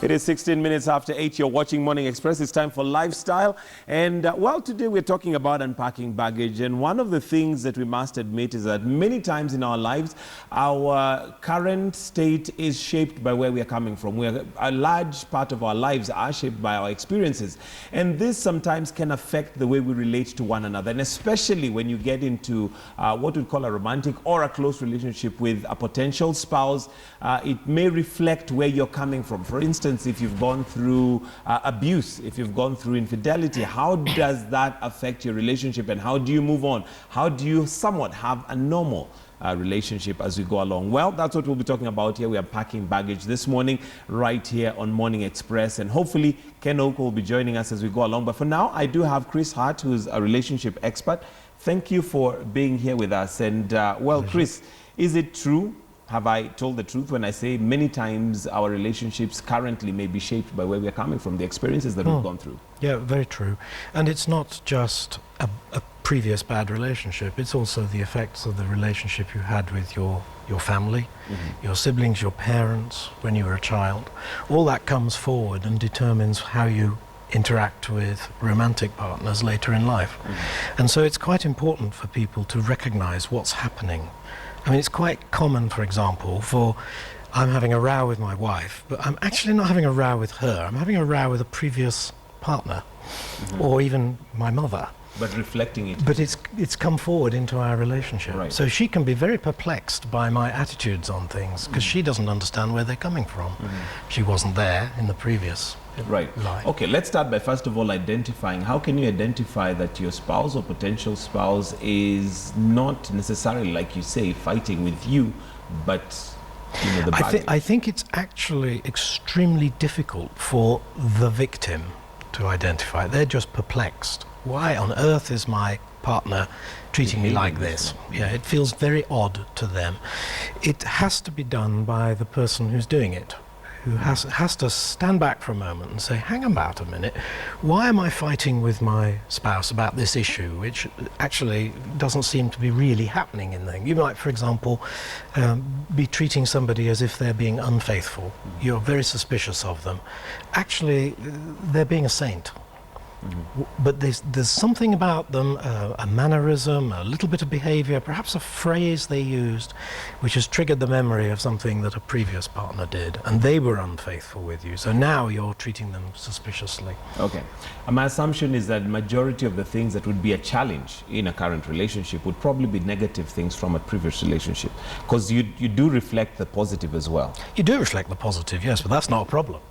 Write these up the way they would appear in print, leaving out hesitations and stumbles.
It is 16 minutes after 8. You're watching Morning Express. It's time for lifestyle. And well, today we're talking about unpacking baggage. And one of the things that we must admit is that many times in our lives, our current state is shaped by where we are coming from. A large part of our lives are shaped by our experiences. And this sometimes can affect the way we relate to one another. And especially when you get into what we call a romantic or a close relationship with a potential spouse, it may reflect where you're coming from. For instance, if you've gone through abuse, if you've gone through infidelity, how does that affect your relationship and how do you move on? How do you somewhat have a normal relationship as we go along? Well, that's what we'll be talking about here. We are packing baggage this morning right here on Morning Express, and hopefully Ken Oko will be joining us as we go along. But for now, I do have Chris Hart, who's a relationship expert. Thank you for being here with us. And well, Chris, is it true? Have I told the truth when I say many times our relationships currently may be shaped by where we are coming from, the experiences that we've gone through? Yeah, very true. And it's not just a previous bad relationship, it's also the effects of the relationship you had with your family, your siblings, your parents, when you were a child. All that comes forward and determines how you interact with romantic partners later in life. And so it's quite important for people to recognize what's happening. I mean, it's quite common, for example, I'm having a row with my wife, but I'm actually not having a row with her. I'm having a row with a previous partner, or even my mother. But reflecting it. But it's come forward into our relationship. Right. So she can be very perplexed by my attitudes on things, because she doesn't understand where they're coming from. She wasn't there in the previous life. Okay, let's start by first of all identifying. How can you identify that your spouse or potential spouse is not necessarily, like you say, fighting with you, but the baggage? I think it's actually extremely difficult for the victim to identify. They're just perplexed. Why on earth is my partner treating me like this? Yeah, it feels very odd to them. It has to be done by the person who's doing it, who has to stand back for a moment and say, hang about a minute, why am I fighting with my spouse about this issue, which actually doesn't seem to be really happening in there? You might, for example, be treating somebody as if they're being unfaithful. You're very suspicious of them. Actually, they're being a saint. But there's something about them, a mannerism, a little bit of behavior, perhaps a phrase they used, which has triggered the memory of something that a previous partner did, and they were unfaithful with you. So now you're treating them suspiciously. Okay. And my assumption is that majority of the things that would be a challenge in a current relationship would probably be negative things from a previous relationship, because you do reflect the positive as well. You do reflect the positive, yes, but that's not a problem.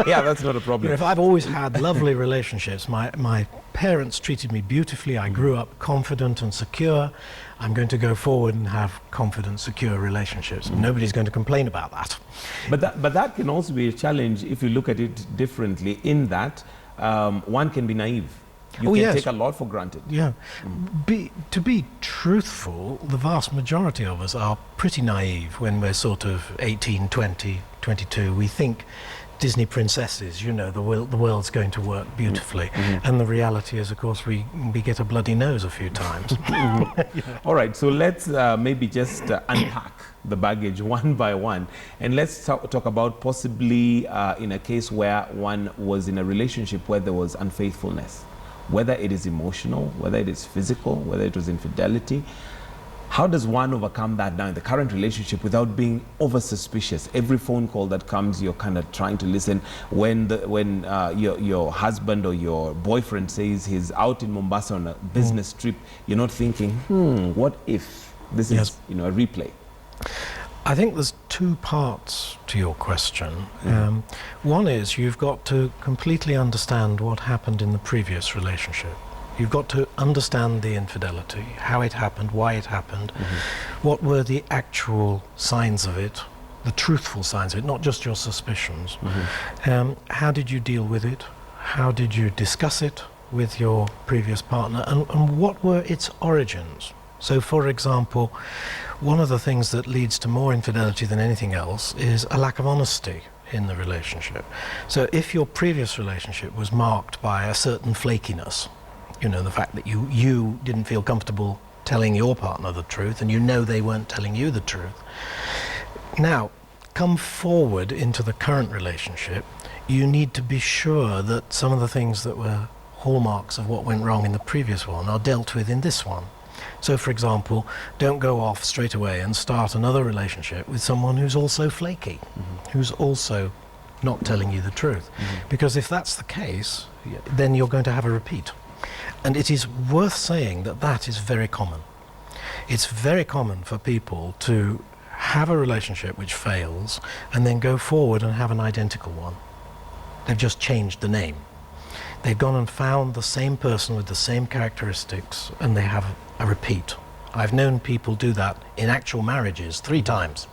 Yeah, that's not a problem. You know, if I've always had lovely relationships, my parents treated me beautifully, I grew up confident and secure, I'm going to go forward and have confident, secure relationships. Nobody's going to complain about that. But that can also be a challenge if you look at it differently, in that one can be naive. You can take a lot for granted. Yeah. To be truthful, the vast majority of us are pretty naive when we're sort of 18, 20, 22. We think Disney princesses, you know, the world's going to work beautifully. And the reality is, of course, we get a bloody nose a few times. All right, so let's maybe just unpack the baggage one by one. And let's talk about possibly in a case where one was in a relationship where there was unfaithfulness, whether it is emotional, whether it is physical, whether it was infidelity. How does one overcome that now in the current relationship without being over suspicious? Every phone call that comes, you're kind of trying to listen. When your husband or your boyfriend says he's out in Mombasa on a business trip, you're not thinking, what if this is a replay? I think there's two parts to your question. One is you've got to completely understand what happened in the previous relationship. You've got to understand the infidelity, how it happened, why it happened, what were the actual signs of it, the truthful signs of it, not just your suspicions. How did you deal with it? How did you discuss it with your previous partner? And what were its origins? So, for example, one of the things that leads to more infidelity than anything else is a lack of honesty in the relationship. So if your previous relationship was marked by a certain flakiness, you know, the fact that you didn't feel comfortable telling your partner the truth, and you know they weren't telling you the truth. Now, come forward into the current relationship, you need to be sure that some of the things that were hallmarks of what went wrong in the previous one are dealt with in this one. So, for example, don't go off straight away and start another relationship with someone who's also flaky, who's also not telling you the truth. Because if that's the case, then you're going to have a repeat. And it is worth saying that that is very common. It's very common for people to have a relationship which fails and then go forward and have an identical one. They've just changed the name. They've gone and found the same person with the same characteristics, and they have a repeat. I've known people do that in actual marriages 3 times.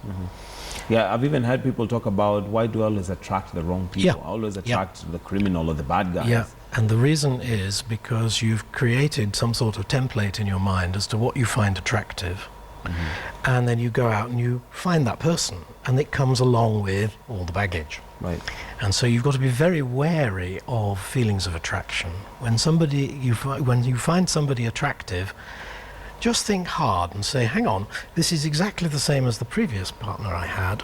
Yeah, I've even heard people talk about, why do I always attract the wrong people? Yeah. I always attract the criminal or the bad guys. Yeah, and the reason is because you've created some sort of template in your mind as to what you find attractive. And then you go out and you find that person, and it comes along with all the baggage. Right. And so you've got to be very wary of feelings of attraction. When you find somebody attractive, just think hard and say, hang on, this is exactly the same as the previous partner I had.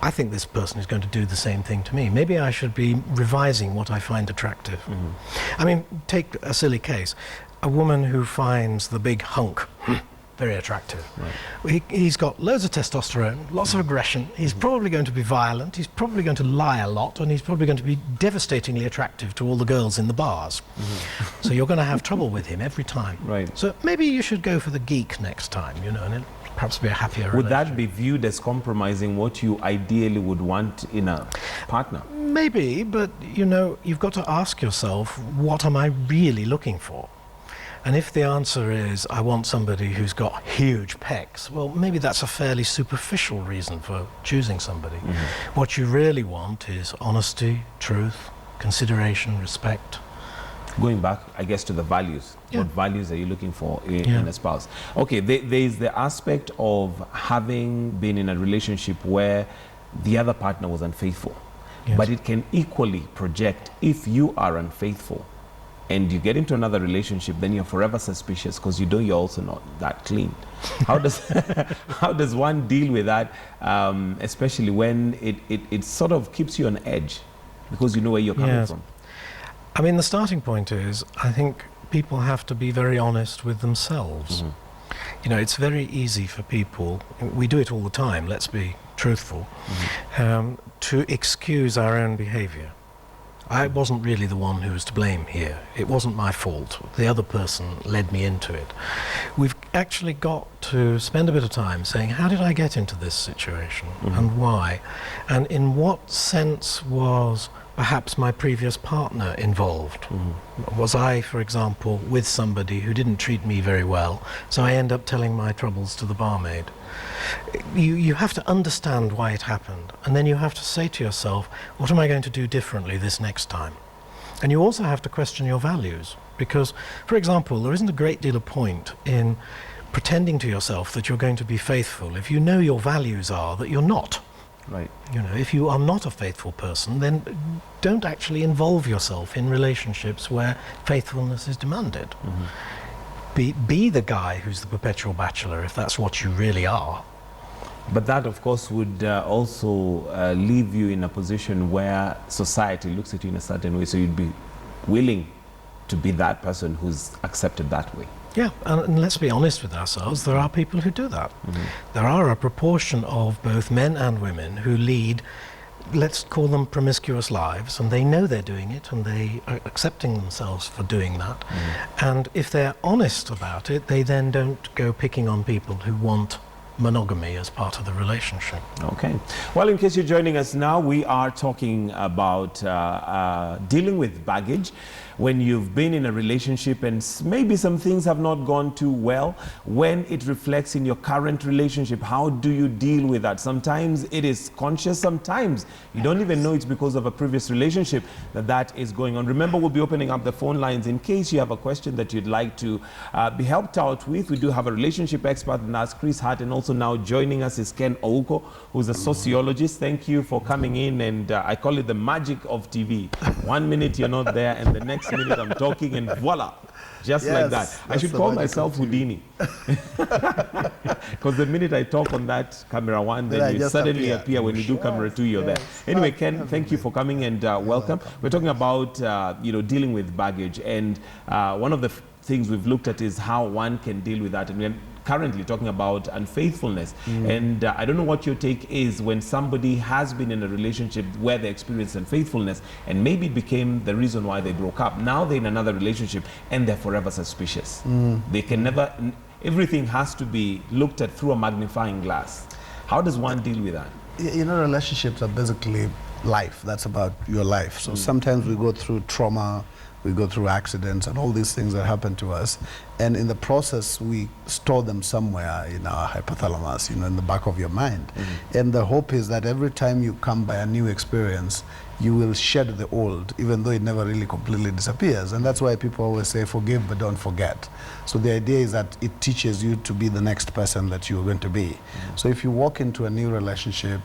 I think this person is going to do the same thing to me. Maybe I should be revising what I find attractive. I mean, take a silly case. A woman who finds the big hunk very attractive. Right. He's got loads of testosterone, lots of aggression. He's probably going to be violent. He's probably going to lie a lot, and he's probably going to be devastatingly attractive to all the girls in the bars. So you're going to have trouble with him every time. Right. So maybe you should go for the geek next time, you know, and it'll perhaps be a happier Would relationship. that be viewed as compromising what you ideally would want in a partner? Maybe, but you know, you've got to ask yourself, what am I really looking for? And if the answer is, I want somebody who's got huge pecs, well, maybe that's a fairly superficial reason for choosing somebody. What you really want is honesty, truth, consideration, respect. Going back, I guess, to the values. Yeah. What values are you looking for in a spouse? Okay, there's the aspect of having been in a relationship where the other partner was unfaithful. Yes. But it can equally project if you are unfaithful and you get into another relationship, then you're forever suspicious because you know you're also not that clean. How does how does one deal with that, especially when it sort of keeps you on edge because you know where you're coming from? I mean, the starting point is, I think people have to be very honest with themselves. You know, it's very easy for people, we do it all the time, let's be truthful, to excuse our own behavior. I wasn't really the one who was to blame here. It wasn't my fault. The other person led me into it. We've actually got to spend a bit of time saying, how did I get into this situation and why? And in what sense was perhaps my previous partner involved? Was I, for example, with somebody who didn't treat me very well, so I end up telling my troubles to the barmaid? You have to understand why it happened, and then you have to say to yourself, what am I going to do differently this next time? And you also have to question your values, because, for example, there isn't a great deal of point in pretending to yourself that you're going to be faithful if you know your values are that you're not. Right. You know, if you are not a faithful person, then don't actually involve yourself in relationships where faithfulness is demanded. Be the guy who's the perpetual bachelor if that's what you really are. But that, of course, would also leave you in a position where society looks at you in a certain way, so you'd be willing to be that person who's accepted that way. Yeah, and let's be honest with ourselves, there are people who do that. There are a proportion of both men and women who lead, let's call them promiscuous lives, and they know they're doing it, and they are accepting themselves for doing that. And if they're honest about it, they then don't go picking on people who want monogamy as part of the relationship. Okay. Well, in case you're joining us now, we are talking about dealing with baggage when you've been in a relationship and maybe some things have not gone too well. When it reflects in your current relationship, how do you deal with that? Sometimes it is conscious, sometimes you don't even know it's because of a previous relationship that is going on. Remember, we'll be opening up the phone lines in case you have a question that you'd like to be helped out with. We do have a relationship expert, and that's Chris Hart, and also now joining us is Ken Ouko, who's a sociologist. Thank you for coming in, and I call it the magic of TV. 1 minute you're not there, and the next next minute I'm talking and voila, just like that. I should call myself Houdini. Because the minute I talk on that camera one, then you suddenly appear. When you do camera two, you're there. Anyway, Ken, thank you for coming and welcome. We're talking about dealing with baggage, and one of the things we've looked at is how one can deal with that, and we're currently talking about unfaithfulness. And I don't know what your take is when somebody has been in a relationship where they experienced unfaithfulness and maybe it became the reason why they broke up. Now they're in another relationship and they're forever suspicious. They can never, everything has to be looked at through a magnifying glass. How does one deal with that? You know, relationships are basically life. That's about your life. So sometimes we go through trauma, we go through accidents and all these things that happen to us, and in the process we store them somewhere in our hypothalamus, in the back of your mind. And the hope is that every time you come by a new experience, you will shed the old, even though it never really completely disappears. And that's why people always say forgive but don't forget. So the idea is that it teaches you to be the next person that you're going to be. So if you walk into a new relationship,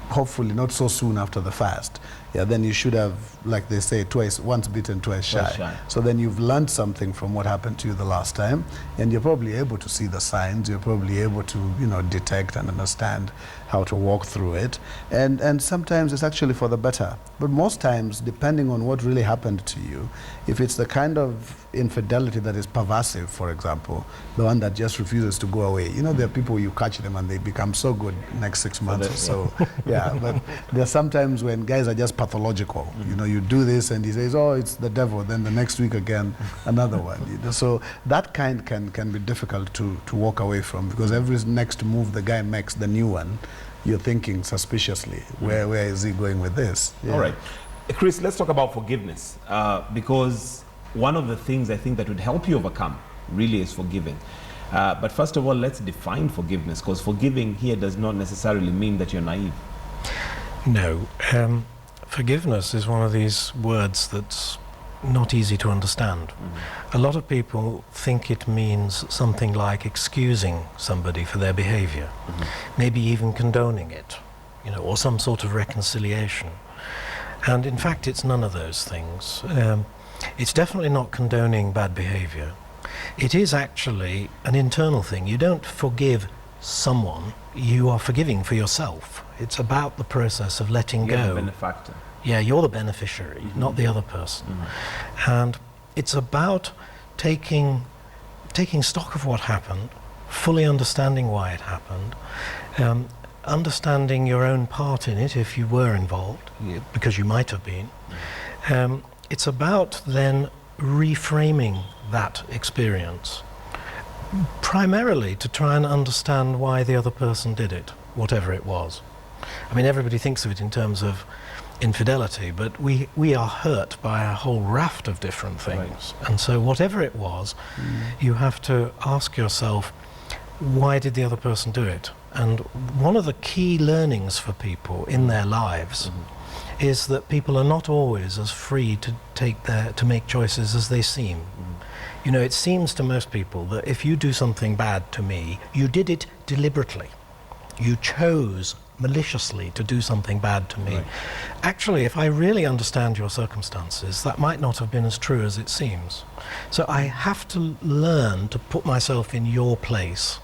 hopefully not so soon after the fast, then you should have, like they say, once bitten, twice shy. So then you've learned something from what happened to you the last time, and you're probably able to see the signs, you're probably able to, detect and understand how to walk through it. And sometimes it's actually for the better. But most times, depending on what really happened to you, if it's the kind of infidelity that is pervasive, for example, the one that just refuses to go away. There are people, you catch them and they become so good next 6 months or so. But there are sometimes when guys are just pathological. You do this and he says, oh, it's the devil. Then the next week again, another one. So that kind can be difficult to walk away from, because every next move the guy makes, the new one, you're thinking suspiciously, where is he going with this? All right. Chris, let's talk about forgiveness, because one of the things I think that would help you overcome really is forgiving. But first of all, let's define forgiveness, because forgiving here does not necessarily mean that you're naive. No. Forgiveness is one of these words that's not easy to understand. A lot of people think it means something like excusing somebody for their behavior, maybe even condoning it, or some sort of reconciliation. And in fact, it's none of those things. It's definitely not condoning bad behavior. It is actually an internal thing. You don't forgive someone, you are forgiving for yourself. It's about the process of letting go. You're the benefactor. Yeah, you're the beneficiary, not the other person. And it's about taking stock of what happened, fully understanding why it happened, understanding your own part in it if you were involved, because you might have been. It's about then reframing that experience, primarily to try and understand why the other person did it, whatever it was. I mean, everybody thinks of it in terms of infidelity, but we are hurt by a whole raft of different things. And so whatever it was, you have to ask yourself, why did the other person do it? And one of the key learnings for people in their lives is that people are not always as free to make choices as they seem. It seems to most people that if you do something bad to me, you did it deliberately. You chose maliciously to do something bad to me. Actually, if I really understand your circumstances, that might not have been as true as it seems. So I have to learn to put myself in your place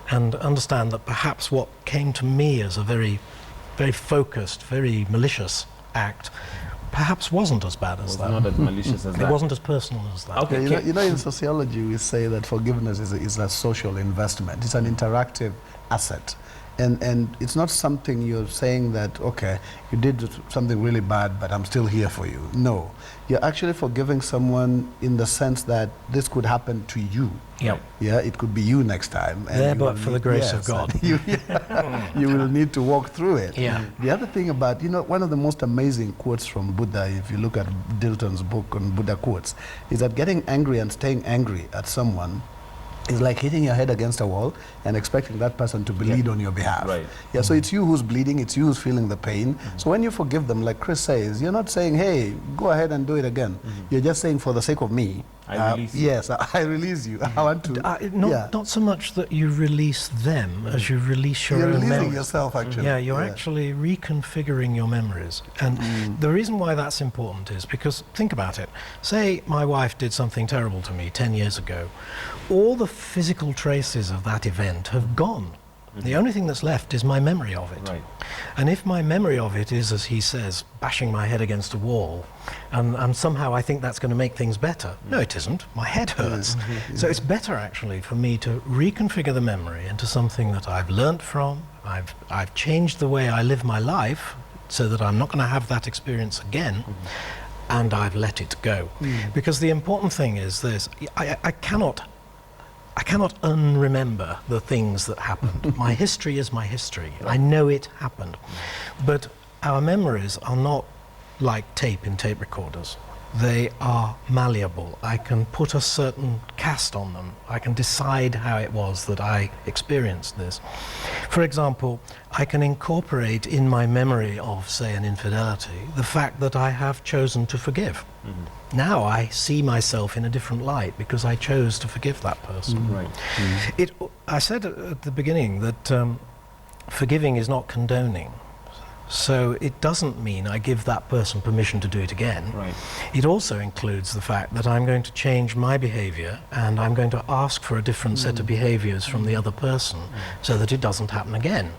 and understand that perhaps what came to me as a very, very focused, very malicious act perhaps wasn't as bad as that. Not as malicious as that. It wasn't as personal as that. Okay, in sociology we say that forgiveness is a social investment. It's an interactive asset. And it's not something you're saying that, okay, you did something really bad, but I'm still here for you. No. You're actually forgiving someone in the sense that this could happen to you. Yep. Yeah, it could be you next time. There, but for the grace of God. You will need to walk through it. Yeah. The other thing about, one of the most amazing quotes from Buddha, if you look at Dilton's book on Buddha quotes, is that getting angry and staying angry at someone It's like hitting your head against a wall and expecting that person to bleed on your behalf. Right. Yeah, so it's you who's bleeding, it's you who's feeling the pain. So when you forgive them, like Chris says, you're not saying, hey, go ahead and do it again. You're just saying, for the sake of me, I release you. yes, I release you. I want to. Not so much that you release them as you release your You're own releasing memories. yourself, actually. Yeah, you're actually reconfiguring your memories. And the reason why that's important is because, think about it. Say my wife did something terrible to me 10 years ago. All the physical traces of that event have gone. The only thing that's left is my memory of it. Right. And if my memory of it is, as he says, bashing my head against a wall, and somehow I think that's going to make things better. No, it isn't. My head hurts. So it's better, actually, for me to reconfigure the memory into something that I've learnt from. I've changed the way I live my life so that I'm not going to have that experience again. And I've let it go. Because the important thing is this: I cannot unremember the things that happened. My history is my history. I know it happened. But our memories are not like tape in tape recorders. They are malleable. I can put a certain cast on them. I can decide how it was that I experienced this. For example, I can incorporate in my memory of, say, an infidelity, the fact that I have chosen to forgive. Now I see myself in a different light because I chose to forgive that person. Right. I said at the beginning that forgiving is not condoning. So it doesn't mean I give that person permission to do it again. Right. It also includes the fact that I'm going to change my behavior and I'm going to ask for a different set of behaviors from the other person so that it doesn't happen again.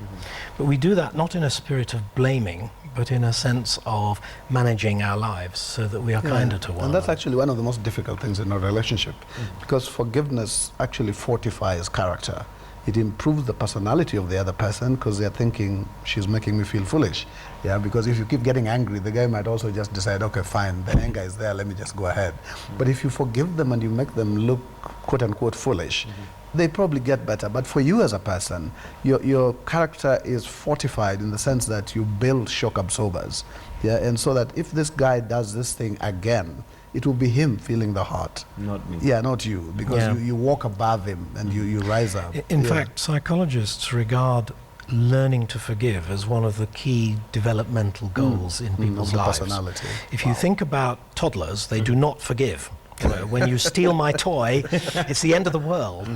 But we do that not in a spirit of blaming, but in a sense of managing our lives so that we are kinder to one And that's another. actually one of the most difficult things in a relationship, because forgiveness actually fortifies character. It improves the personality of the other person because they're thinking, she's making me feel foolish. Yeah, because if you keep getting angry, the guy might also just decide, okay, fine, the anger is there, let me just go ahead. But if you forgive them and you make them look, quote unquote, foolish, they probably get better. But for you as a person, your character is fortified in the sense that you build shock absorbers. Yeah, and so that if this guy does this thing again, it will be him feeling the hurt. Not me. Yeah, not you, because you walk above him and you rise up. In fact, psychologists regard learning to forgive as one of the key developmental goals in people's of the lives. personality. If you think about toddlers, they do not forgive. You know, when you steal my toy, it's the end of the world.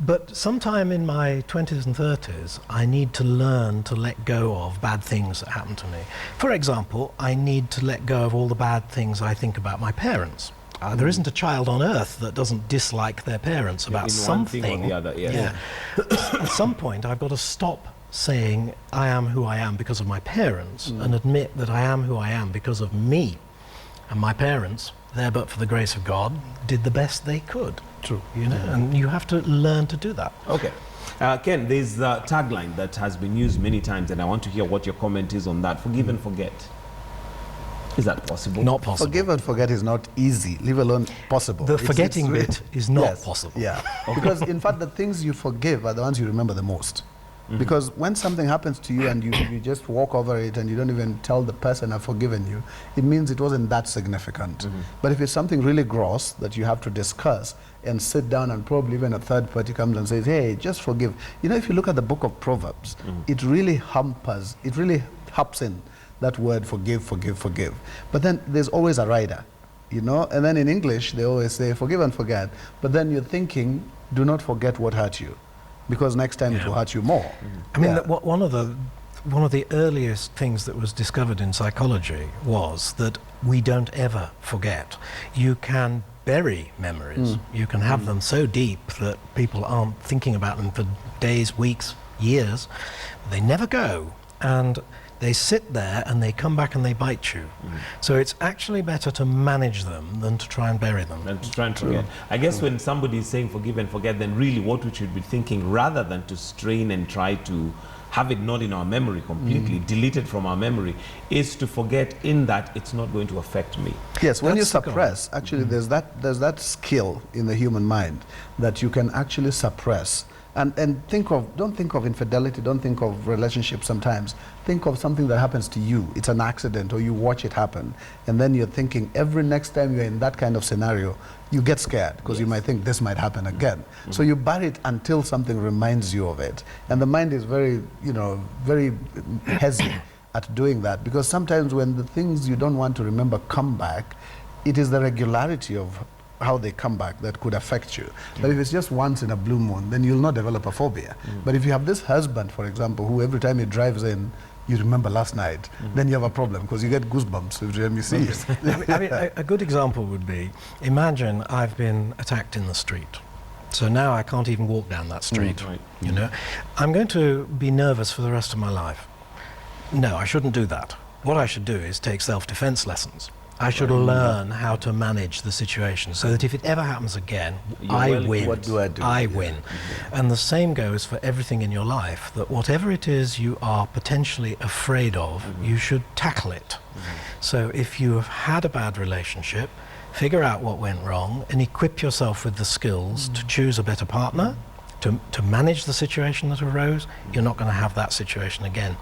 But sometime in my 20s and 30s, I need to learn to let go of bad things that happen to me. For example, I need to let go of all the bad things I think about my parents. There isn't a child on earth that doesn't dislike their parents about in something. one thing or the other, yes. Yeah. At some point, I've got to stop saying I am who I am because of my parents and admit that I am who I am because of me. And my parents, there but for the grace of God, did the best they could. True. You know, and you have to learn to do that. Okay. Ken, there's a tagline that has been used many times, and I want to hear what your comment is on that. Forgive and forget. Is that possible? Not possible. Forgive and forget is not easy, leave alone possible. The It's forgetting really- bit is not possible. Yeah, because in fact the things you forgive are the ones you remember the most. Because when something happens to you and you just walk over it and you don't even tell the person I've forgiven you, it means it wasn't that significant. But if it's something really gross that you have to discuss and sit down and probably even a third party comes and says, hey, just forgive. You know, if you look at the book of Proverbs, it really hops in that word forgive, forgive, forgive. But then there's always a rider, you know, and then in English they always say forgive and forget. But then you're thinking, do not forget what hurt you, because next time it will hurt you more. I mean, one of the earliest things that was discovered in psychology was that we don't ever forget. You can bury memories. You can have them so deep that people aren't thinking about them for days, weeks, years. They never go, and they sit there and they come back and they bite you. So it's actually better to manage them than to try and bury them. And to try and forget. I guess when somebody is saying forgive and forget, then really what we should be thinking, rather than to strain and try to have it not in our memory completely, delete it from our memory, is to forget in that it's not going to affect me. Yes, when you That's the goal. suppress, actually there's that skill in the human mind that you can actually suppress And don't think of infidelity, don't think of relationships sometimes. Think of something that happens to you. It's an accident or you watch it happen. And then you're thinking every next time you're in that kind of scenario, you get scared because you might think this might happen again. So you bury it until something reminds you of it. And the mind is very, very hesitant at doing that, because sometimes when the things you don't want to remember come back, it is the regularity of how they come back that could affect you. But if it's just once in a blue moon, then you'll not develop a phobia. But if you have this husband, for example, who every time he drives in, you remember last night, then you have a problem because you get goosebumps every time you see it. I mean, a good example would be, imagine I've been attacked in the street. So now I can't even walk down that street, you know. I'm going to be nervous for the rest of my life. No, I shouldn't do that. What I should do is take self-defense lessons. I should learn how to manage the situation so that if it ever happens again, I win. What do I do? I win. And the same goes for everything in your life, that whatever it is you are potentially afraid of, you should tackle it. So if you have had a bad relationship, figure out what went wrong and equip yourself with the skills to choose a better partner, to manage the situation that arose. You're not going to have that situation again.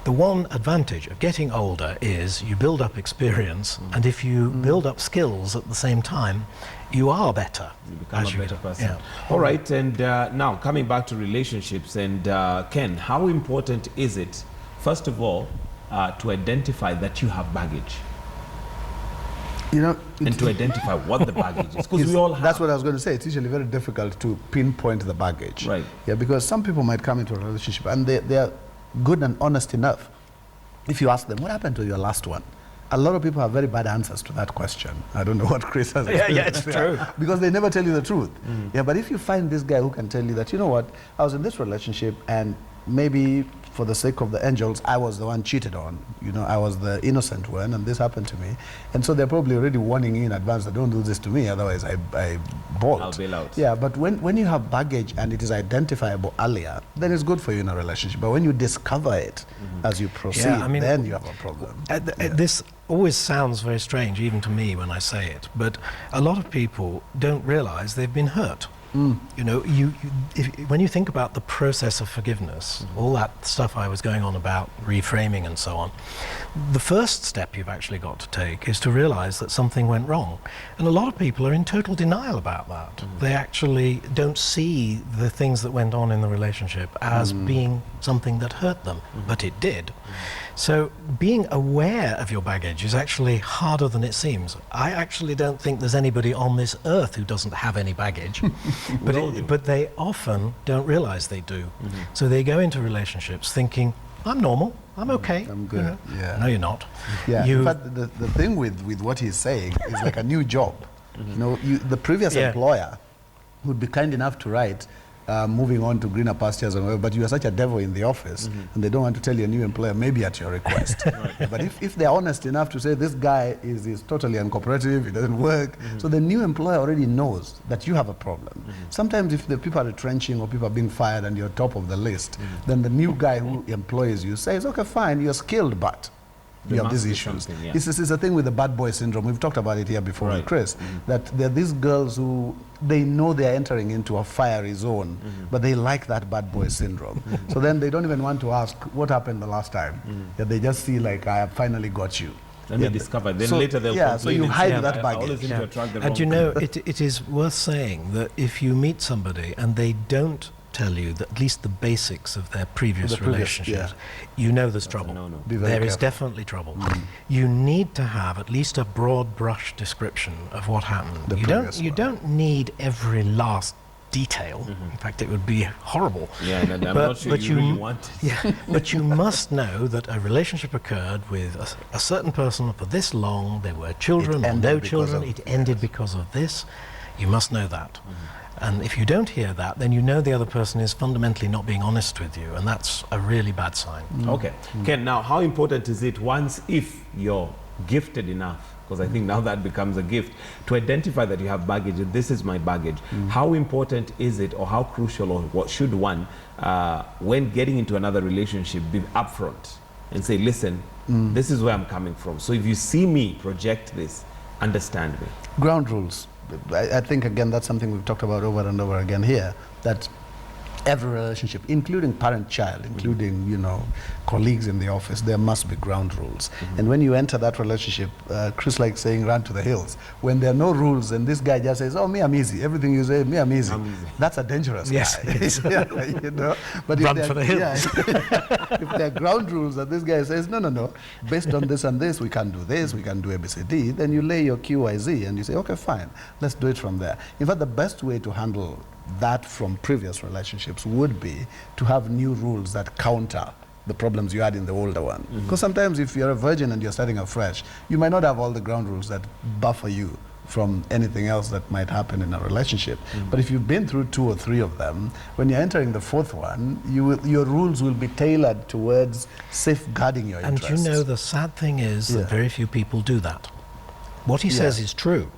The one advantage of getting older is you build up experience, and if you build up skills at the same time, you are better. You become a better person. All right, and now coming back to relationships, and Ken, how important is it, first of all, to identify that you have baggage? And to identify what the baggage is, because we all have. That's what I was going to say. It's usually very difficult to pinpoint the baggage. Right. Yeah, because some people might come into a relationship and they are good and honest enough. If you ask them, what happened to your last one? A lot of people have very bad answers to that question. I don't know what Chris has experienced. Yeah, it's true. Because they never tell you the truth. Yeah, but if you find this guy who can tell you that, you know what, I was in this relationship and maybe for the sake of the angels, I was the one cheated on. I was the innocent one, and this happened to me. And so they're probably already warning you in advance that don't do this to me, otherwise I bolt. I'll bail out. Yeah, but when you have baggage and it is identifiable earlier, then it's good for you in a relationship. But when you discover it as you proceed, then you have a problem. This always sounds very strange, even to me when I say it, but a lot of people don't realize they've been hurt. When you think about the process of forgiveness, all that stuff I was going on about, reframing and so on, the first step you've actually got to take is to realize that something went wrong. And a lot of people are in total denial about that. They actually don't see the things that went on in the relationship as being something that hurt them, but it did. So being aware of your baggage is actually harder than it seems. I actually don't think there's anybody on this earth who doesn't have any baggage, but they often don't realize they do. So they go into relationships thinking, I'm normal, I'm okay. I'm good. Yeah. No, you're not. Yeah. In fact, the thing with what he's saying is like a new job. The previous employer would be kind enough to write, moving on to greener pastures and whatever, but you are such a devil in the office, and they don't want to tell your new employer, maybe at your request. But if they're honest enough to say this guy is totally uncooperative, he doesn't work, so the new employer already knows that you have a problem. Sometimes if the people are retrenching or people are being fired and you're top of the list, then the new guy who employs you says, okay, fine, you're skilled, but you have these issues. It's a thing with the bad boy syndrome. We've talked about it here before with Chris, that there are these girls who, they know they're entering into a fiery zone, but they like that bad boy syndrome. So then they don't even want to ask, what happened the last time? Yeah, they just see like, I have finally got you. And they discover, then later they'll complain. So you hide that baggage. And it is worth saying that if you meet somebody and they don't tell you that at least the basics of their previous relationships, you know there's trouble. There is definitely trouble. You need to have at least a broad brush description of what happened. You don't need every last detail. In fact, it would be horrible. Yeah, and I'm not sure you really want it. Yeah, but you must know that a relationship occurred with a certain person for this long. There were children or no children. It ended because of this. You must know that. And if you don't hear that, then you know the other person is fundamentally not being honest with you, and that's a really bad sign. Okay. Ken, now how important is it if you're gifted enough, because I think now that becomes a gift, to identify that you have baggage and this is my baggage? How important is it, or how crucial, or what should one, when getting into another relationship, be upfront and say, listen, this is where I'm coming from. So if you see me project this, understand me. Ground rules. I think, again, that's something we've talked about over and over again here, that every relationship, including parent-child, including, you know, colleagues in the office, there must be ground rules. And when you enter that relationship, Chris likes saying, run to the hills. When there are no rules and this guy just says, oh, me, I'm easy. Everything you say, me, I'm easy. That's a dangerous Yes. guy. Yeah, you know? But Run for the hills. If there are ground rules that this guy says, no, no, no, based on this and this, we can do this, we can do ABCD, then you lay your QYZ and you say, okay, fine, let's do it from there. In fact, the best way to handle that from previous relationships would be to have new rules that counter the problems you had in the older one. Because sometimes if you're a virgin and you're starting afresh, you might not have all the ground rules that buffer you from anything else that might happen in a relationship. But if you've been through 2 or 3 of them, when you're entering the 4th one, your rules will be tailored towards safeguarding your And interests. you know, the sad thing is that very few people do that. What he says is true,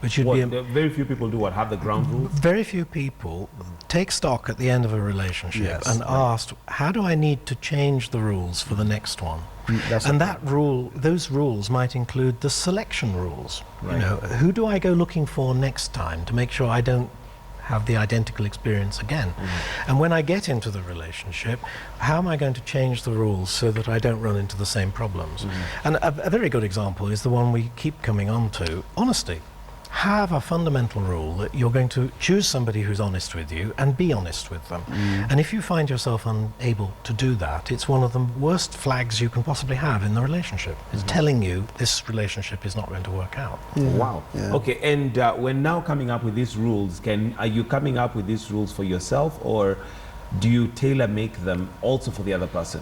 but you'd be... Very few people do what? Have the ground rules? Very few people take stock at the end of a relationship and ask, how do I need to change the rules for the next one? And those rules might include the selection rules. You know, who do I go looking for next time to make sure I don't have the identical experience again? And when I get into the relationship, how am I going to change the rules so that I don't run into the same problems? And a very good example is the one we keep coming on to, honesty. Have a fundamental rule that you're going to choose somebody who's honest with you and be honest with them. And if you find yourself unable to do that, it's one of the worst flags you can possibly have in the relationship. It's telling you this relationship is not going to work out. Wow. Okay, and we're now coming up with these rules. Are you coming up with these rules for yourself, or do you tailor-make them also for the other person?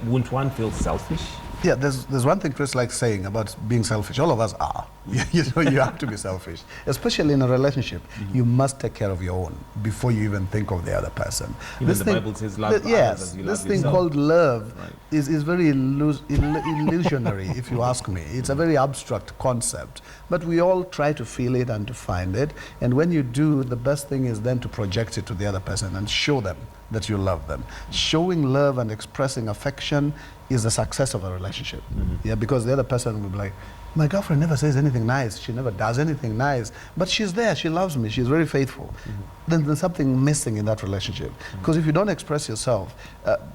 Wouldn't one feel selfish? Yeah, there's one thing Chris likes saying about being selfish. All of us are. You know, you have to be selfish, especially in a relationship. You must take care of your own before you even think of the other person. Even the Bible says love others as you love this thing yourself. called love is very illusionary, if you ask me. It's a very abstract concept, but we all try to feel it and to find it. And when you do, the best thing is then to project it to the other person and show them that you love them. Showing love and expressing affection is the success of a relationship. Yeah, because the other person will be like, my girlfriend never says anything nice, she never does anything nice, but she's there, she loves me, she's very faithful. Then there's something missing in that relationship. Because if you don't express yourself,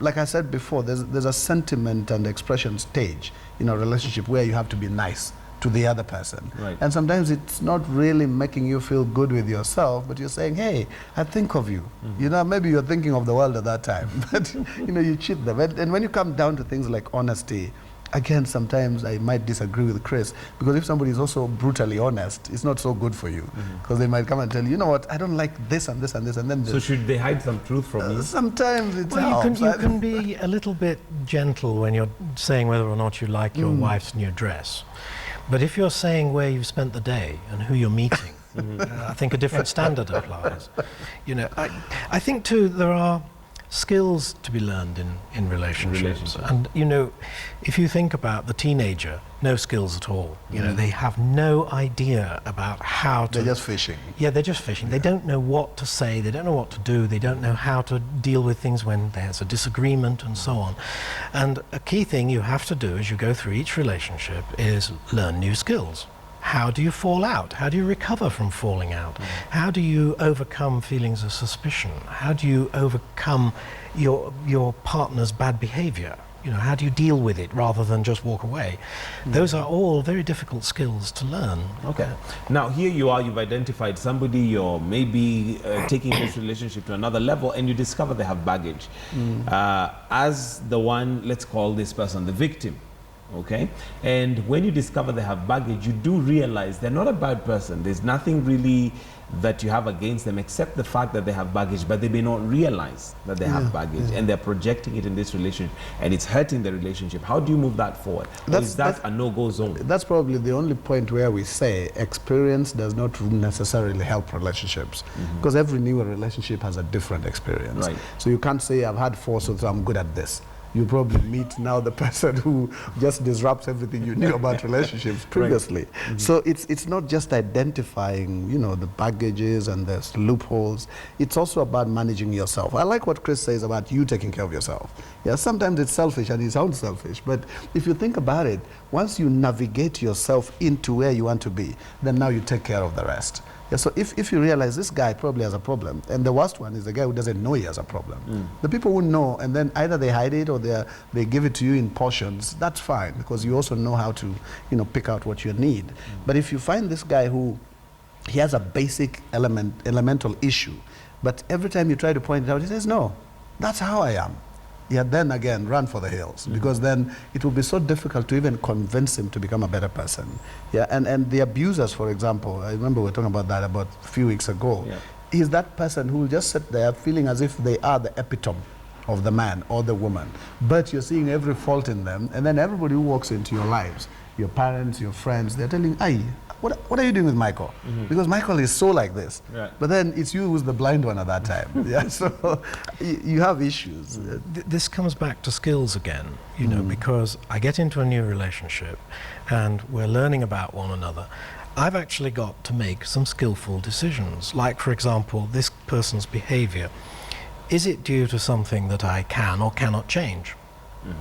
like I said before, there's a sentiment and expression stage in a relationship where you have to be nice to the other person. And sometimes it's not really making you feel good with yourself, but you're saying, hey, I think of you. You know, maybe you're thinking of the world at that time, but you know, you cheat them. And when you come down to things like honesty, again, sometimes I might disagree with Chris, because if somebody is also brutally honest, it's not so good for you, because they might come and tell you, you know what, I don't like this and this and this, and then... So should they hide some truth from you? Sometimes it Well, helps. you can be a little bit gentle when you're saying whether or not you like your wife's new dress. But if you're saying where you've spent the day and who you're meeting, I think a different standard applies. You know, I think too there are skills to be learned in relationships. And you know, if you think about the teenager, no skills at all. You know, they have no idea about how to... They're just fishing. Yeah, they're just fishing. They don't know what to say, they don't know what to do, they don't know how to deal with things when there's a disagreement and so on. And a key thing you have to do as you go through each relationship is learn new skills. How do you fall out? How do you recover from falling out? How do you overcome feelings of suspicion? How do you overcome your partner's bad behavior? You know, how do you deal with it rather than just walk away? Those are all very difficult skills to learn. Okay. Now, here you are, you've identified somebody, you're maybe taking this relationship to another level, and you discover they have baggage. As the one, let's call this person the victim. Okay, and when you discover they have baggage, you do realize they're not a bad person. There's nothing really that you have against them except the fact that they have baggage, but they may not realize that they have baggage, and they're projecting it in this relationship, and it's hurting the relationship. How do you move that forward? Or is that a no-go zone? That's probably the only point where we say experience does not necessarily help relationships, because every new relationship has a different experience. So you can't say, I've had 4, so I'm good at this. You probably meet now the person who just disrupts everything you knew about relationships previously. So it's not just identifying, you know, the baggages and the loopholes. It's also about managing yourself. I like what Chris says about you taking care of yourself. Yeah, sometimes it's selfish and it sounds selfish, but if you think about it, once you navigate yourself into where you want to be, then now you take care of the rest. Yeah, so if you realize this guy probably has a problem, and the worst one is the guy who doesn't know he has a problem. The people who know, and then either they hide it or they give it to you in portions, that's fine, because you also know how to, pick out what you need. But if you find this guy who, he has a basic elemental issue, but every time you try to point it out, he says, no, that's how I am. Yeah, then again, run for the hills, because then it will be so difficult to even convince him to become a better person. Yeah, and the abusers, for example, I remember we were talking about that about a few weeks ago. Yeah. He's that person who will just sit there feeling as if they are the epitome of the man or the woman, but you're seeing every fault in them, and then everybody who walks into your lives, your parents, your friends, they're telling, hey, what are you doing with Michael? Because Michael is so like this. Right. But then it's you who's the blind one at that time. Yeah, so you have issues. This comes back to skills again, because I get into a new relationship and we're learning about one another. I've actually got to make some skillful decisions. Like, for example, this person's behavior. Is it due to something that I can or cannot change?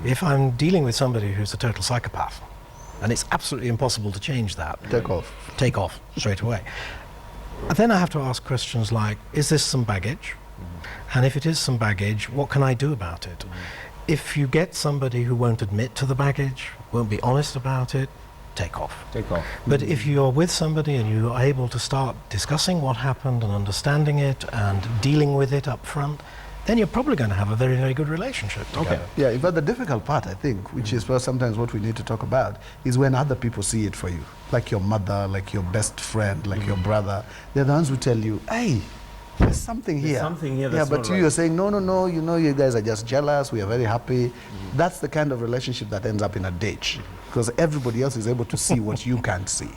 If I'm dealing with somebody who's a total psychopath, and it's absolutely impossible to change that. Take off straight away. And then I have to ask questions like, is this some baggage? And if it is some baggage, what can I do about it? If you get somebody who won't admit to the baggage, won't be honest about it, take off. But if you're with somebody and you are able to start discussing what happened and understanding it and dealing with it up front, then you're probably going to have a very, very good relationship together. Okay. Yeah, but the difficult part, I think, which is sometimes what we need to talk about, is when other people see it for you. Like your mother, like your best friend, like your brother. They're the ones who tell you, hey, there's something here. There's something here that's but you're saying, no, you guys are just jealous, we are very happy. That's the kind of relationship that ends up in a ditch, because everybody else is able to see what you can't see.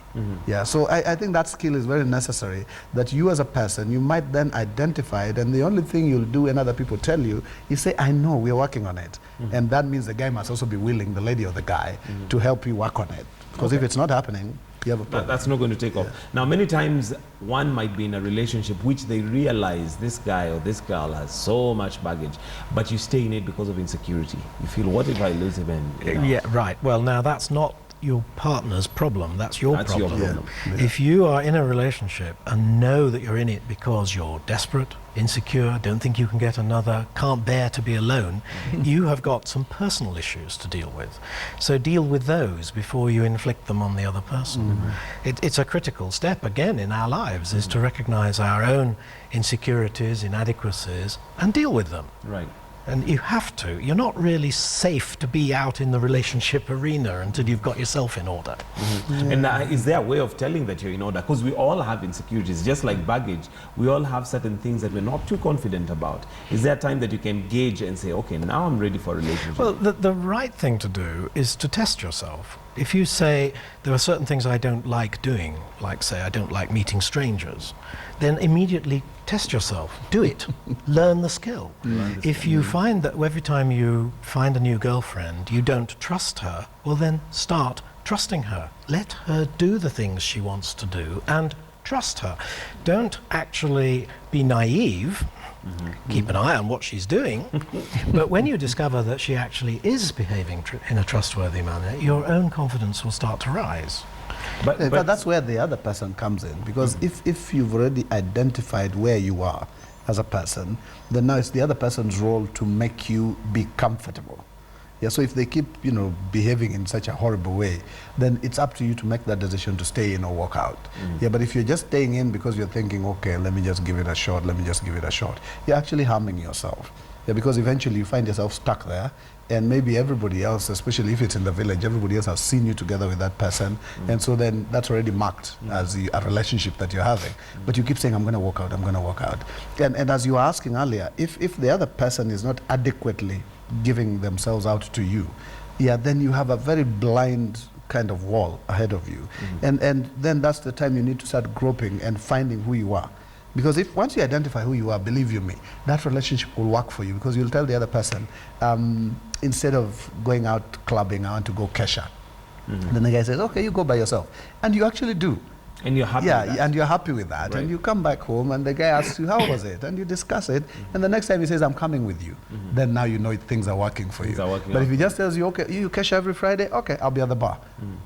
Yeah, so I think that skill is very necessary, that you as a person, you might then identify it, and the only thing you'll do when other people tell you is say, I know, we're working on it. And that means the guy must also be willing, the lady or the guy, to help you work on it. Because if it's not happening, you have a problem. That's not going to take off. Now, many times one might be in a relationship which they realize this guy or this girl has so much baggage, but you stay in it because of insecurity. You feel, what if I lose him? And, Yeah, right. Well, now that's not your partner's problem, that's your problem. Yeah. If you are in a relationship and know that you're in it because you're desperate, insecure, don't think you can get another, can't bear to be alone, you have got some personal issues to deal with. So deal with those before you inflict them on the other person. It's a critical step, again, in our lives, is to recognize our own insecurities, inadequacies, and deal with them. Right. And you have to. You're not really safe to be out in the relationship arena until you've got yourself in order. And is there a way of telling that you're in order? Because we all have insecurities, just like baggage. We all have certain things that we're not too confident about. Is there a time that you can gauge and say, okay, now I'm ready for a relationship? Well, the right thing to do is to test yourself. If you say, there are certain things I don't like doing, like say, I don't like meeting strangers, then immediately test yourself. Do it. Learn the skill. If you find that every time you find a new girlfriend, you don't trust her, well then start trusting her. Let her do the things she wants to do and trust her. Don't actually be naive. Keep an eye on what she's doing. But when you discover that she actually is behaving in a trustworthy manner, your own confidence will start to rise. But that's where the other person comes in, because if you've already identified where you are as a person, then now it's the other person's role to make you be comfortable. Yeah, so if they keep, behaving in such a horrible way, then it's up to you to make that decision to stay in or walk out. Yeah, but if you're just staying in because you're thinking, okay, let me just give it a shot, you're actually harming yourself. Yeah, because eventually you find yourself stuck there, and maybe everybody else, especially if it's in the village, everybody else has seen you together with that person, and so then that's already marked as a relationship that you're having. But you keep saying, I'm going to walk out. And as you were asking earlier, if the other person is not adequately giving themselves out to you, yeah, then you have a very blind kind of wall ahead of you. And then that's the time you need to start groping and finding who you are. Because if once you identify who you are, believe you me, that relationship will work for you, because you'll tell the other person, instead of going out clubbing, I want to go kesha. Then the guy says, okay, you go by yourself. And you actually do. And you're happy Yeah, with that. and you're happy with that. Right. And you come back home and the guy asks you, how was it? And you discuss it. And the next time he says, I'm coming with you. Then now you know things are working for Things you. are working But out if he for just tells you, okay, you cash every Friday, okay, I'll be at the bar.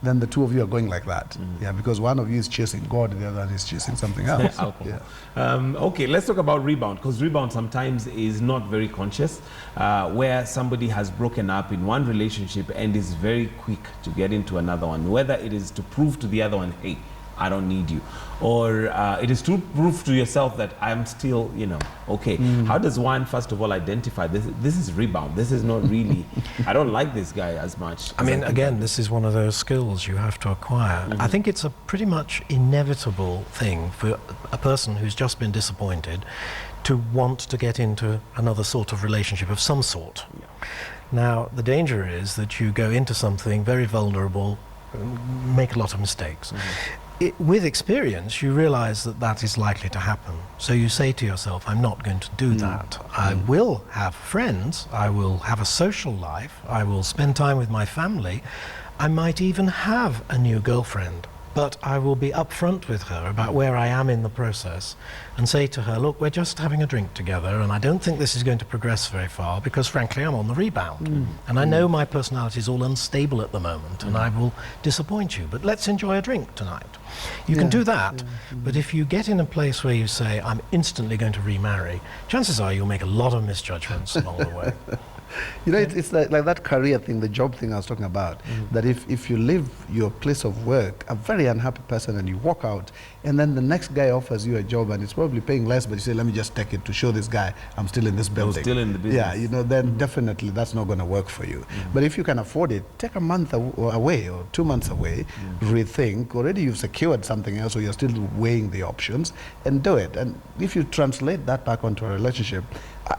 Then the two of you are going like that. Yeah, because one of you is chasing God, the other one is chasing something else. Alcohol. Yeah. Okay, let's talk about rebound, because rebound sometimes is not very conscious, where somebody has broken up in one relationship and is very quick to get into another one, whether it is to prove to the other one, hey, I don't need you, or it is to prove to yourself that I'm still, okay. How does one, first of all, identify this? This is rebound. This is not really, I don't like this guy as much. I mean, again, this is one of those skills you have to acquire. I think it's a pretty much inevitable thing for a person who's just been disappointed to want to get into another sort of relationship of some sort. Now, the danger is that you go into something very vulnerable, make a lot of mistakes. With experience, you realize that that is likely to happen. So you say to yourself, I'm not going to do that. I will have friends, I will have a social life, I will spend time with my family, I might even have a new girlfriend. But I will be upfront with her about where I am in the process and say to her, look, we're just having a drink together and I don't think this is going to progress very far because, frankly, I'm on the rebound. And I know my personality is all unstable at the moment and I will disappoint you, but let's enjoy a drink tonight. You can do that, but if you get in a place where you say, I'm instantly going to remarry, chances are you'll make a lot of misjudgments along the way. You know, it's like that career thing, the job thing I was talking about, that if you leave your place of work, a very unhappy person, and you walk out, and then the next guy offers you a job and it's probably paying less, but you say, let me just take it to show this guy I'm still in this building. still in the business. Yeah, then definitely that's not going to work for you. But if you can afford it, take a month away or 2 months away, rethink. Already you've secured something else, so you're still weighing the options, and do it. And if you translate that back onto a relationship,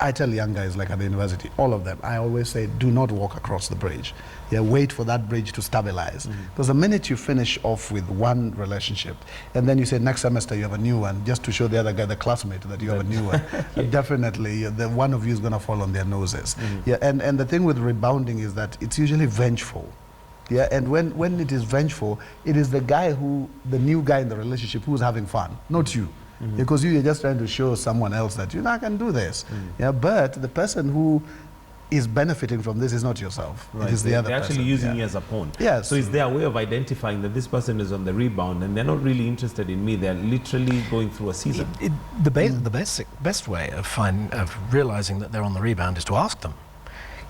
I tell young guys, like at the university, all of them, I always say, do not walk across the bridge. Yeah, wait for that bridge to stabilize. Because the minute you finish off with one relationship, and then you say next semester you have a new one, just to show the other guy, the classmate, that you have a new one, definitely the one of you is going to fall on their noses. Yeah, and the thing with rebounding is that it's usually vengeful. Yeah, and when it is vengeful, it is the new guy in the relationship who's having fun, not you. Because you're just trying to show someone else that, I can do this. Yeah, but the person who is benefiting from this is not yourself. Right. It is the other They're person. actually using you as a pawn. Yes. So is there a way of identifying that this person is on the rebound and they're not really interested in me? They're literally going through a season. The best way of realizing that they're on the rebound is to ask them.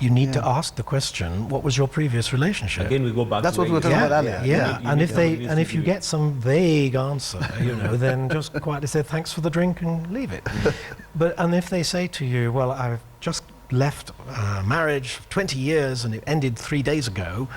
You need to ask the question, what was your previous relationship? Again, we go back That's to what we were talking about earlier. Yeah, You and need if you get some vague answer, then just quietly say thanks for the drink and leave it. And if they say to you, well, I've just left marriage 20 years and it ended 3 days ago,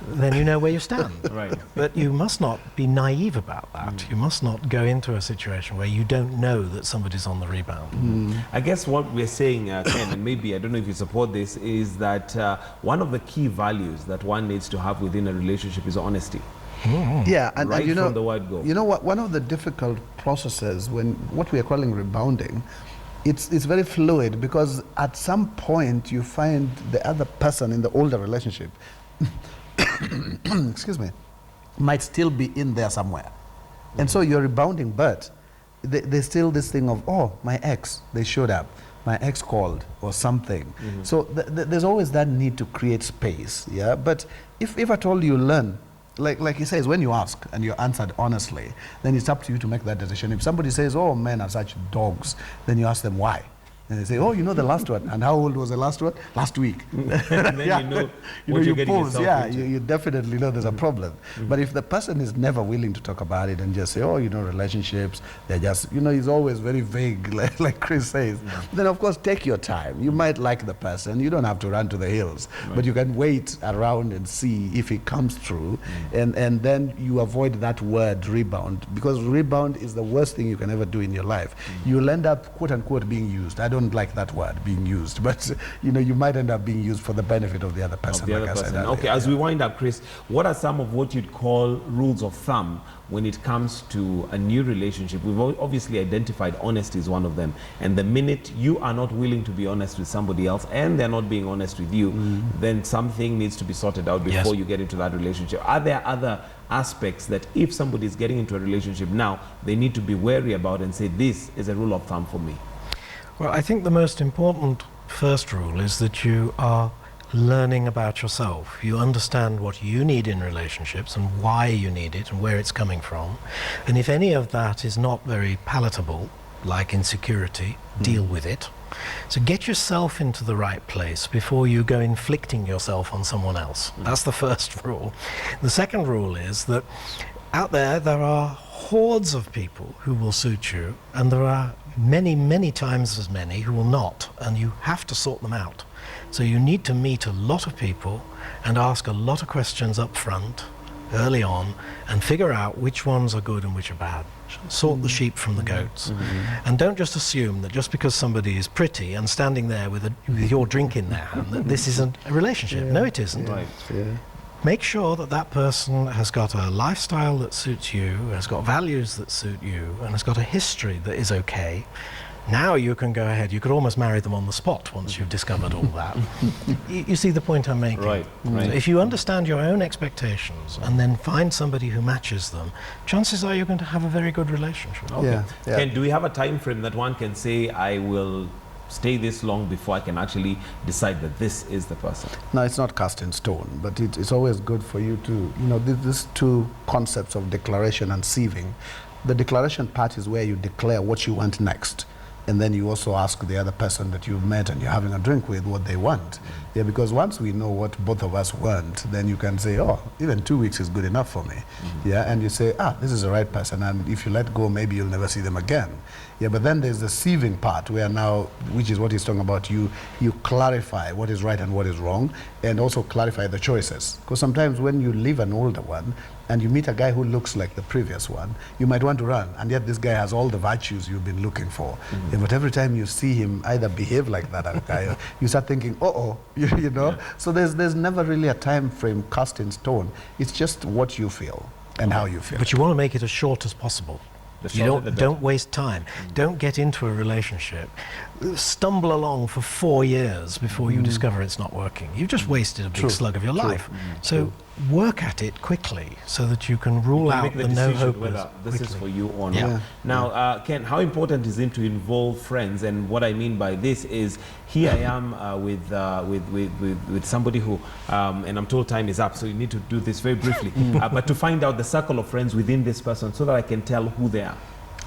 then you know where you stand. Right. But you must not be naive about that. You must not go into a situation where you don't know that somebody's on the rebound. I guess what we're saying, Ken, and maybe I don't know if you support this, is that one of the key values that one needs to have within a relationship is honesty. Yeah, and Right you know, from the word go. You know what? One of the difficult processes when what we are calling rebounding, it's very fluid, because at some point you find the other person in the older relationship, excuse me, might still be in there somewhere, and so you're rebounding, but there's still this thing of, oh, my ex, they showed up. My ex called or something. So there's always that need to create space, yeah? But if at all you learn, like he says, when you ask and you're answered honestly, then it's up to you to make that decision. If somebody says, oh, men are such dogs, then you ask them why. And they say, oh, the last one. And how old was the last one? Last week. And then Yeah. you know what you're getting yourself into. You definitely know there's a problem. But if the person is never willing to talk about it and just say, oh, relationships, they're just, he's always very vague, like Chris says, then of course take your time. You might like the person. You don't have to run to the hills. But you can wait around and see if it comes through. And then you avoid that word rebound, because rebound is the worst thing you can ever do in your life. You'll end up, quote unquote, being used. I don't like that word being used, but you might end up being used for the benefit of the other person. Okay, as we wind up, Chris, what are some of what you'd call rules of thumb when it comes to a new relationship? We've obviously identified honesty is one of them, and the minute you are not willing to be honest with somebody else and they're not being honest with you, then something needs to be sorted out before you get into that relationship. Are there other aspects that if somebody is getting into a relationship now, they need to be wary about and say, this is a rule of thumb for me? Well, I think the most important first rule is that you are learning about yourself. You understand what you need in relationships and why you need it and where it's coming from. And if any of that is not very palatable, like insecurity, deal with it. So get yourself into the right place before you go inflicting yourself on someone else. That's the first rule. The second rule is that out there are hordes of people who will suit you, and there are many, many times as many who will not, and you have to sort them out. So you need to meet a lot of people and ask a lot of questions up front, early on, and figure out which ones are good and which are bad. Sort the sheep from the goats. And don't just assume that just because somebody is pretty and standing there with your drink in their hand, that this isn't a relationship. No, it isn't. Right. Make sure that that person has got a lifestyle that suits you, has got values that suit you, and has got a history that is okay. Now you can go ahead. You could almost marry them on the spot once you've discovered all that. You see the point I'm making? Right. So if you understand your own expectations and then find somebody who matches them, chances are you're going to have a very good relationship. Okay. Ken, do we have a time frame that one can say, I will stay this long before I can actually decide that this is the person? No, it's not cast in stone, but it's always good for you to, these two concepts of declaration and sieving. The declaration part is where you declare what you want next. And then you also ask the other person that you've met and you're having a drink with what they want. Yeah, because once we know what both of us want, then you can say, oh, even 2 weeks is good enough for me. Yeah, and you say, this is the right person, and if you let go, maybe you'll never see them again. Yeah, but then there's the sieving part where now, which is what he's talking about, you clarify what is right and what is wrong, and also clarify the choices. Because sometimes when you leave an older one, and you meet a guy who looks like the previous one, you might want to run, and yet this guy has all the virtues you've been looking for. Yeah, but every time you see him either behave like that guy, you start thinking, you know? So there's never really a time frame cast in stone. It's just what you feel and how you feel. But you want to make it as short as possible. You don't waste time. Don't get into a relationship. Stumble along for 4 years before you discover it's not working. You've just wasted a big slug of your life. So work at it quickly so that you can rule out the no-hopers. Whether this is for you or not. Now, Ken, how important is it to involve friends? And what I mean by this is, here I am with somebody who, and I'm told time is up, so you need to do this very briefly, but to find out the circle of friends within this person so that I can tell who they are.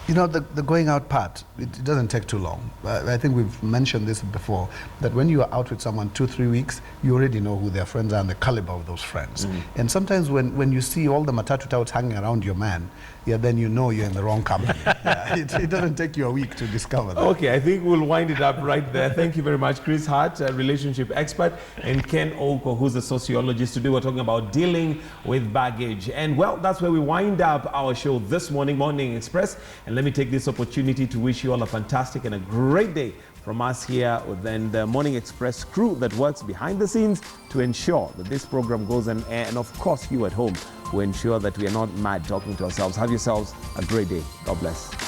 The going out part, it doesn't take too long. I think we've mentioned this before, that when you are out with someone 2-3 weeks, you already know who their friends are and the caliber of those friends. And sometimes when you see all the matatu touts hanging around your man, then you know you're in the wrong company. It doesn't take you a week to discover that. Okay, I think we'll wind it up right there. Thank you very much, Chris Hart, a relationship expert, and Ken Oko, who's a sociologist. Today we're talking about dealing with baggage. And well, that's where we wind up our show this morning, Morning Express. And let me take this opportunity to wish you all a fantastic and a great day from us here within the Morning Express crew that works behind the scenes to ensure that this program goes on air. And of course, you at home, who ensure that we are not mad talking to ourselves. Have yourselves a great day. God bless.